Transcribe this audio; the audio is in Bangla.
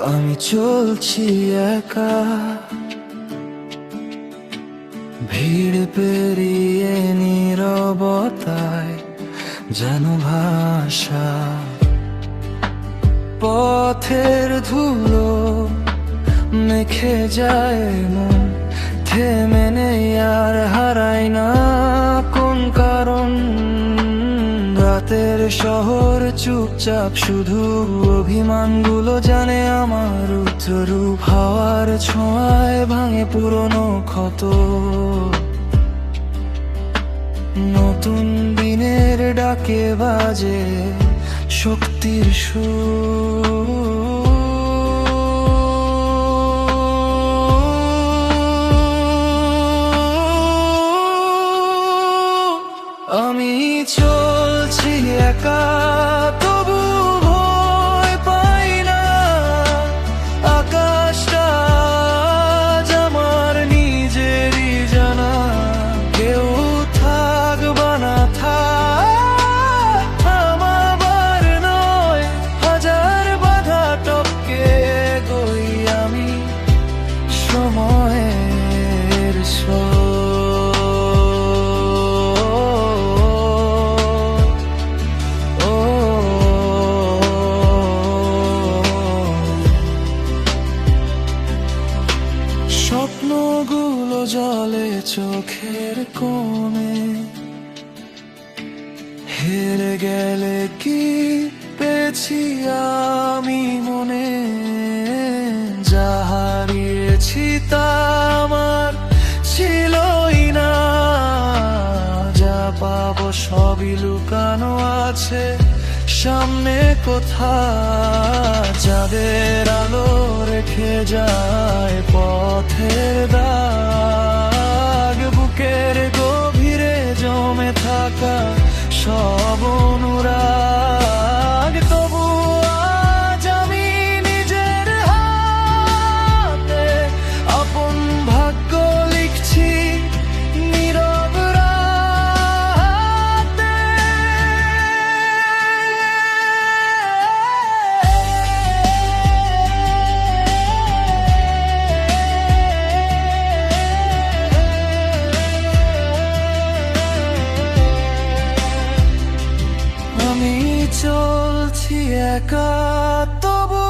আমি চলছি একা, ভিড় পেরিয়ে নীরবতায় যেন ভাষা। পথের ধুলো মেখে যায় মন, থেমে নেই আর হারাই না কোন কারণ। রাতের শহর চুপচাপ, শুধু অভিমানগুলো জানে আমার উচ্চরূপ। হাওয়ার ছোঁয়ায় ভাঙে পুরনো ক্ষত, নতুন দিনের ডাকে বাজে শক্তির সুর। আমি চলছি একা, তবু ভয় পাই না। আকাশটা আজ আমার নিজেরই জানা, কেউ থাক বা না থাক থামাবার নয়। হাজার বাধা টপকে গই আমি সময়ের স্রোত। স্বপ্নগুলো জলে চোখের কোণে, হেরে গেলে কি পেয়েছি আমি মনে। যা হারিয়েছি তা আমার ছিলই না, যা পাবো সবই লুকানো আছে সামনে কোথা। যাদের আলো রেখে যায় পথের দাগ, বুকের গভীরে জমে থাকা সব অনুরাগ। তবু আজ আমি নিজের হাতে আপন ভাগ্য লিখছি নীরব রাতে। আমি চলছি একা, তবু